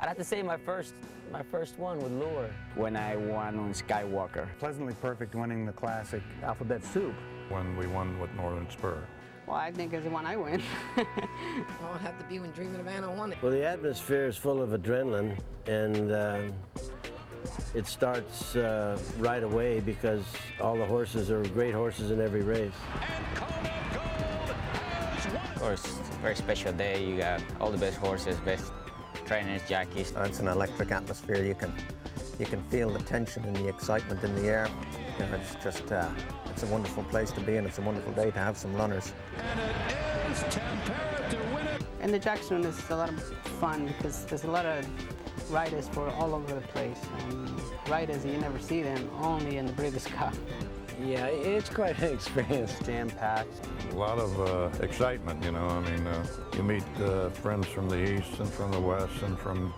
I'd have to say my first one with Lure. When I won on Skywalker. Pleasantly Perfect winning the classic. Alphabet Soup. When we won with Northern Spur. Well, I think it's the one I win. Well, it'd have to be when Dreamin' of Anna won it. Well, the atmosphere is full of adrenaline, and it starts right away because all the horses are great horses in every race. Of course, it's a very special day. You got all the best horses, best trainers, jockeys. It's an electric atmosphere. You can feel the tension and the excitement in the air. You know, it's just it's a wonderful place to be, and it's a wonderful day to have some runners. And it is Tempera to win it. And the Jockeys run is a lot of fun because there's a lot of riders for all over the place. And riders, you never see them, only in the British Cup. Yeah, it's quite an experience, jam-packed. A lot of excitement, you know. I mean, you meet friends from the East and from the West and from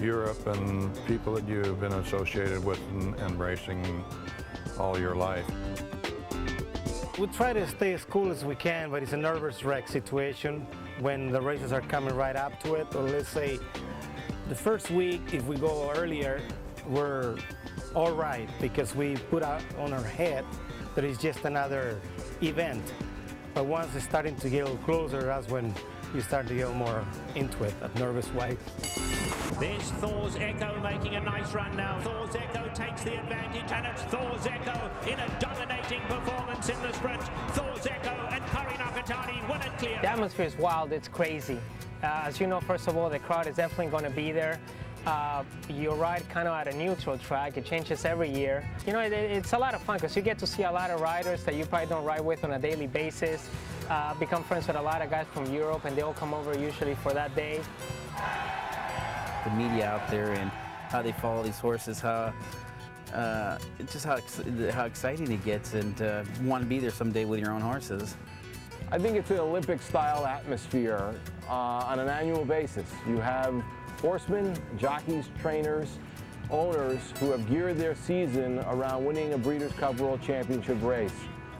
Europe and people that you've been associated with and racing all your life. We try to stay as cool as we can, but it's a nervous wreck situation when the races are coming right up to it. Or let's say the first week, if we go earlier, we're all right because we put out on our head that it's just another event. But once it's starting to get a little closer, that's when you start to get more into it, a nervous way. There's Thor's Echo making a nice run now. Thor's Echo takes the advantage, and it's Thor's Echo in a dominating performance in the sprint. Thor's Echo and Curry Nakatani win it clear. The atmosphere is wild, it's crazy. As you know, first of all, the crowd is definitely going to be there. You ride kind of at a neutral track. It changes every year. You know, it's a lot of fun because you get to see a lot of riders that you probably don't ride with on a daily basis. Become friends with a lot of guys from Europe, and they all come over usually for that day. The media out there and how they follow these horses, how just how exciting it gets, and want to be there someday with your own horses. I think it's an Olympic-style atmosphere on an annual basis. You have horsemen, jockeys, trainers, owners who have geared their season around winning a Breeders' Cup World Championship race.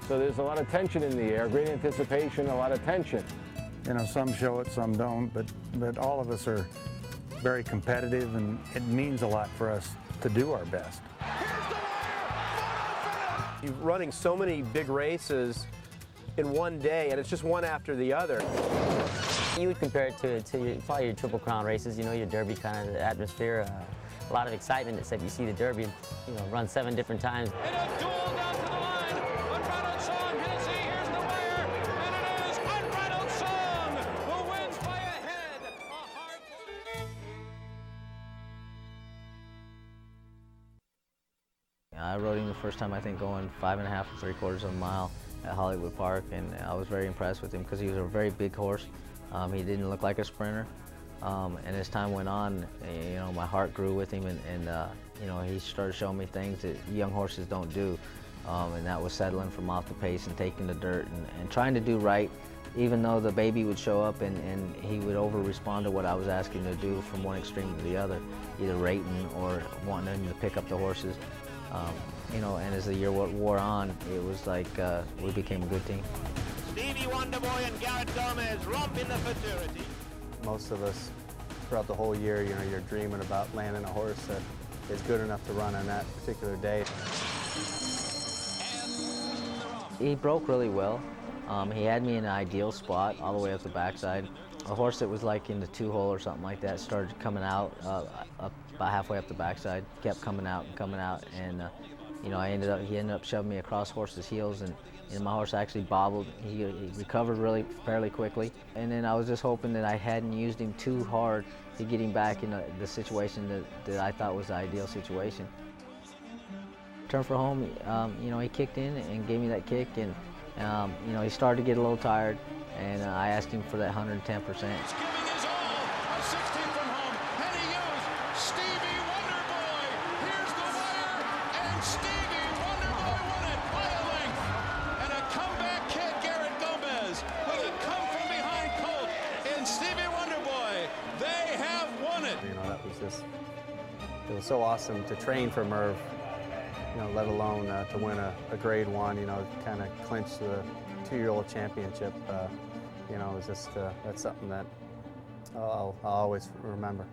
So there's a lot of tension in the air, great anticipation, a lot of tension. You know, some show it, some don't, but all of us are very competitive, and it means a lot for us to do our best. You're running so many big races in one day, and it's just one after the other. You would compare it to probably your Triple Crown races, you know, your Derby kind of atmosphere. A lot of excitement, except you see the Derby, you know, run 7 different times. In a duel down to the line, Unbridled Song, Hennessy, here's the wire, and it is Unbridled Song who wins by a head. A hard I rode him the first time, I think, going 5.5 3/4 of a mile at Hollywood Park, and I was very impressed with him because he was a very big horse. He didn't look like a sprinter, and as time went on, you know, my heart grew with him, and you know, he started showing me things that young horses don't do, and that was settling from off the pace and taking the dirt and trying to do right, even though the baby would show up and he would over-respond to what I was asking him to do from one extreme to the other, either rating or wanting him to pick up the horses. You know, and as the year wore on, it was like we became a good team. Stevie Wonderboy and Garrett Gomez romp in the futurity. Most of us, throughout the whole year, you know, you're dreaming about landing a horse that is good enough to run on that particular day. He broke really well. He had me in an ideal spot all the way up the backside. A horse that was like in the 2-hole or something like that started coming out up about halfway up the backside, kept coming out, and you know, he ended up shoving me across horse's heels, and my horse actually bobbled. He recovered fairly quickly, and then I was just hoping that I hadn't used him too hard to get him back in the situation that I thought was the ideal situation. Turn for home, you know, he kicked in and gave me that kick, and you know, he started to get a little tired, and I asked him for that 110%. It was so awesome to train for Merv, you know, let alone to win a grade 1, you know, kind of clinch the 2-year-old championship. You know, it was just, that's something that I'll always remember.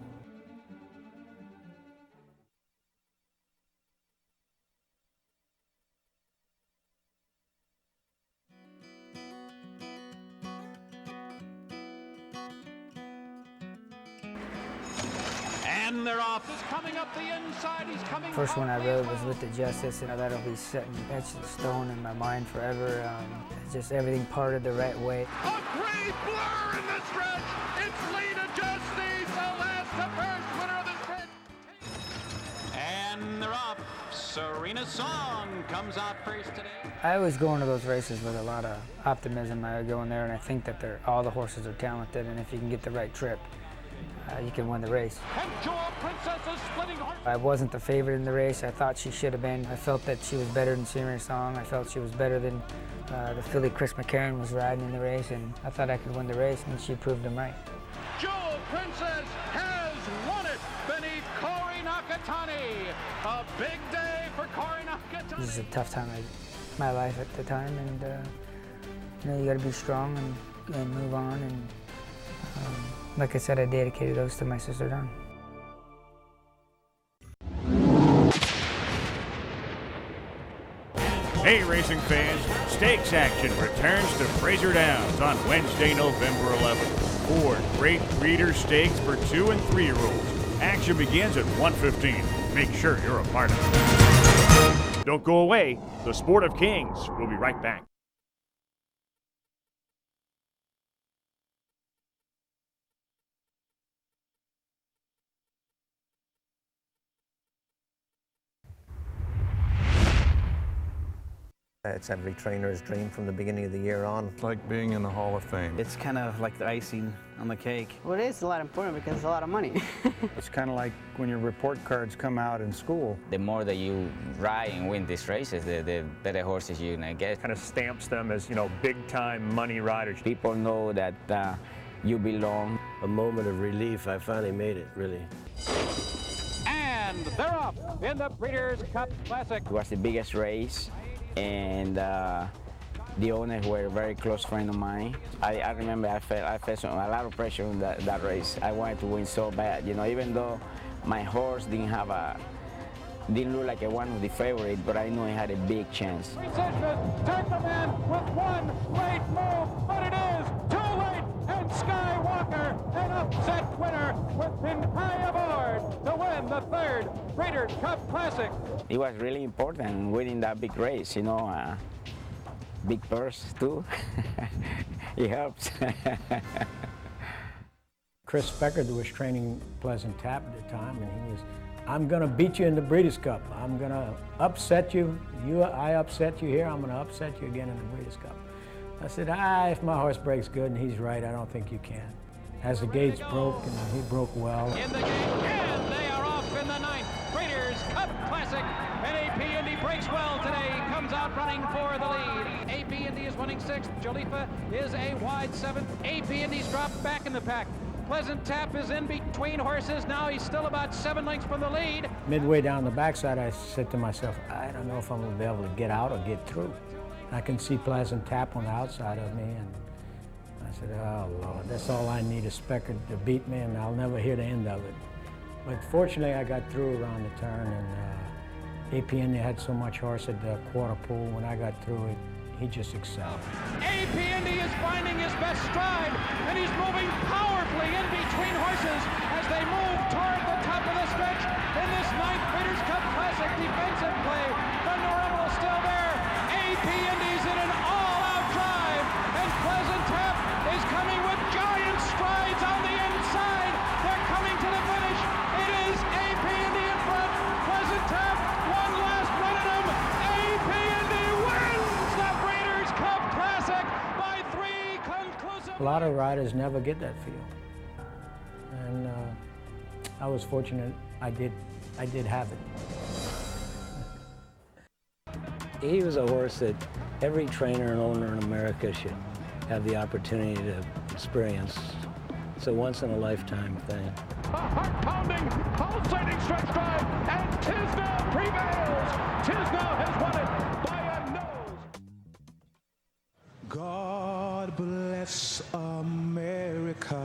And they're off. He's coming up the inside. He's coming. First one I rode was with the Justice, and that'll be setting etched in stone in my mind forever. Just everything parted the right way. A great blur in the stretch. It's Lena Justice, the last to first winner of the stretch. And they're off. Serena Song comes out first today. I always go into those races with a lot of optimism. I go in there and I think that all the horses are talented, and if you can get the right trip, you can win the race. And Joanne Princess is splitting horse. I wasn't the favorite in the race. I thought she should have been. I felt that she was better than Serena Song. I felt she was better than the filly Chris McCarron was riding in the race, and I thought I could win the race, and she proved them right. Joanne Princess has won it beneath Corey Nakatani. A big day for Corey Nakatani. This is a tough time in my life at the time, and you know, you got to be strong and move on. And like I said, I dedicated those to my sister Dawn. Hey racing fans, stakes action returns to Fraser Downs on Wednesday, November 11th. 4 great breeder stakes for 2- and 3-year-olds. Action begins at 1:15. Make sure you're a part of it. Don't go away. The Sport of Kings will be right back. It's every trainer's dream from the beginning of the year on. It's like being in the Hall of Fame. It's kind of like the icing on the cake. Well, it is a lot important because it's a lot of money. It's kind of like when your report cards come out in school. The more that you ride and win these races, the better horses you're gonna get. Kind of stamps them as, you know, big-time money riders. People know that you belong. A moment of relief. I finally made it, really. And they're off in the Breeders' Cup Classic. It was the biggest race, and the owners were a very close friend of mine. I remember I felt a lot of pressure in that race. I wanted to win so bad, you know, even though my horse didn't look like one of the favorites, but I knew he had a big chance. Take the man with one great move, but it is too late, and Skywalker, an upset winner with Pincay aboard to win the 3rd Breeders' Cup Classic. It was really important winning that big race, you know, big purse too. It helps. Chris Speckard was training Pleasant Tap at the time, and he was, I'm gonna beat you in the Breeders' Cup. I'm gonna upset you. I upset you here, I'm gonna upset you again in the Breeders' Cup. I said, if my horse breaks good, and he's right, I don't think you can. As the gates broke, and he broke well. In the gate, and they are off in the 9th Breeders' Cup Classic. And AP Indy breaks well today, comes out running for the lead. AP Indy is running 6th. Jolifa is a wide 7th. AP Indy's dropped back in the pack. Pleasant Tap is in between horses. Now he's still about 7 lengths from the lead. Midway down the backside, I said to myself, I don't know if I'm gonna be able to get out or get through. I can see Pleasant Tap on the outside of me, and I said, oh Lord, that's all I need is Speckard to beat me, and I'll never hear the end of it. But fortunately, I got through around the turn, and AP Indy had so much horse at the quarter pool. When I got through it, he just excelled. AP Indy is finding his best stride, and he's moving powerfully in between horses as they move toward the top of the stretch in this 9th Breeders' Cup Classic defensive play. The Normal is still there. AP Indy's in an all-out drive, and Pleasant Tap is coming with giant strides on the inside. They're coming to the finish. It is AP Indy in front. Pleasant Tap, one last run at him. AP Indy wins the Breeders' Cup Classic by 3 conclusive. A lot of riders never get that feel, and I was fortunate. I did have it. He was a horse that every trainer and owner in America should have the opportunity to experience. It's a once-in-a-lifetime thing. A heart-pounding, pulsating stretch drive, and Tiznow prevails. Tiznow has won it by a nose. God bless America,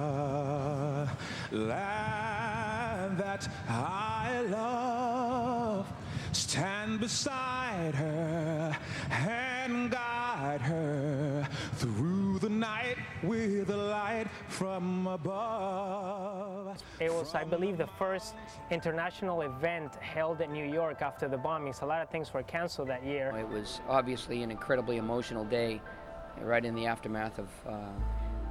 land that I love. Stand beside her and guide her through the tonight with a light from above. It was, I believe, the first international event held in New York after the bombings. A lot of things were canceled that year. It was obviously an incredibly emotional day, right in the aftermath of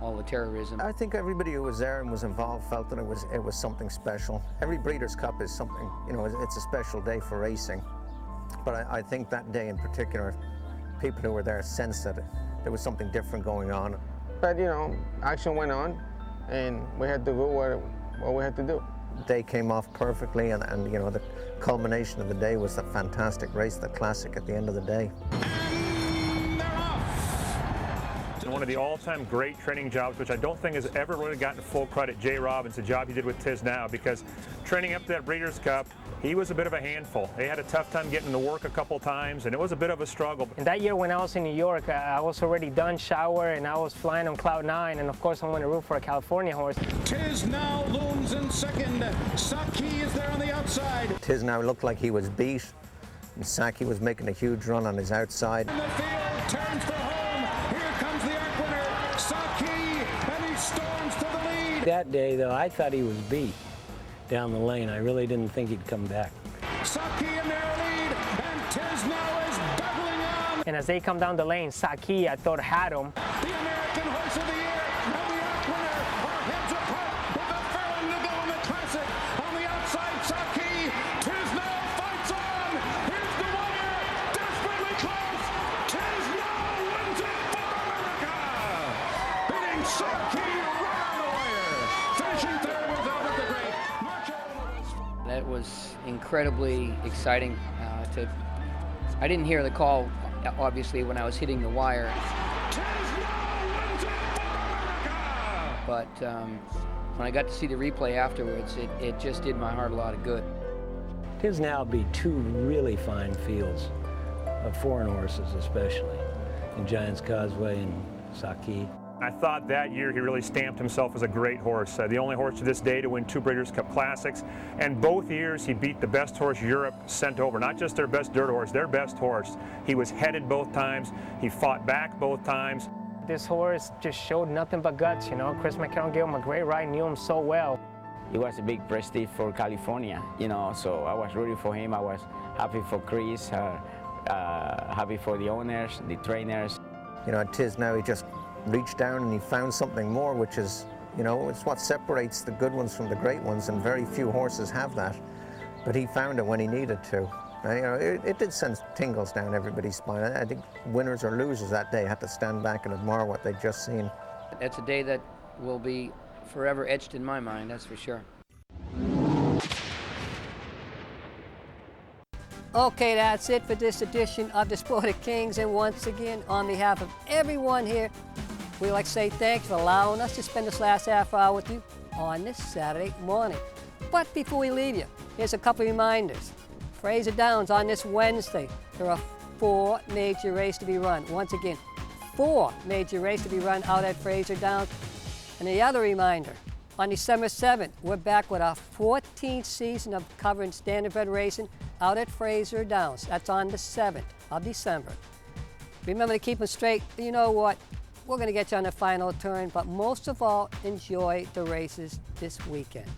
all the terrorism. I think everybody who was there and was involved felt that it was something special. Every Breeders' Cup is something, you know, it's a special day for racing. But I think that day in particular, people who were there sensed that there was something different going on. But, you know, action went on, and we had to do what we had to do. The day came off perfectly, and you know, the culmination of the day was the fantastic race, the classic at the end of the day. One of the all-time great training jobs, which I don't think has ever really gotten full credit, Jay Robbins, the job he did with Tiznow, because training up to that Breeders' Cup, he was a bit of a handful. They had a tough time getting to work a couple times, and it was a bit of a struggle. And that year when I was in New York, I was already done shower, and I was flying on cloud 9, and of course I went to root for a California horse. Tiznow looms in second. Saki is there on the outside. Tiznow looked like he was beat, and Saki was making a huge run on his outside. In the field, turns for home. Here comes the arc winner, Saki, and he storms to the lead. That day, though, I thought he was beat down the lane. I really didn't think he'd come back. Saki in their lead, and Tiznow is doubling on. And as they come down the lane, Saki, I thought, had him. The American Horse of the Year and the arc winner are heads apart with the Farron to go in the Classic. On the outside, Saki. Tiznow fights on. Here's the wire. Desperately close. Tiznow wins it for America. Beating Saki right on the wire. Finishing third was Albert the Great. That was incredibly exciting. I didn't hear the call, obviously, when I was hitting the wire. But when I got to see the replay afterwards, it just did my heart a lot of good. Tiznow beat two really fine fields of foreign horses, especially in Giants Causeway and Saki. I thought that year he really stamped himself as a great horse. The only horse to this day to win 2 Breeders' Cup Classics. And both years he beat the best horse Europe sent over. Not just their best dirt horse, their best horse. He was headed both times. He fought back both times. This horse just showed nothing but guts, you know. Chris McCarron gave him a great ride, knew him so well. It was a big prestige for California, you know, so I was rooting for him. I was happy for Chris, happy for the owners, the trainers. You know, at Tiznow, he just reached down and he found something more, which is, you know, it's what separates the good ones from the great ones, and very few horses have that. But he found it when he needed to. You know, it did send tingles down everybody's spine. I think winners or losers that day had to stand back and admire what they'd just seen. It's a day that will be forever etched in my mind, that's for sure. Okay, that's it for this edition of the Sport of Kings. And once again, on behalf of everyone here, we'd like to say thanks for allowing us to spend this last half hour with you on this Saturday morning. But before we leave you, here's a couple reminders. Fraser Downs on this Wednesday. There are 4 major races to be run. Once again, 4 major races to be run out at Fraser Downs. And the other reminder, on December 7th, we're back with our 14th season of covering standardbred racing out at Fraser Downs. That's on the 7th of December. Remember to keep them straight. You know what? We're going to get you on the final turn, but most of all, enjoy the races this weekend.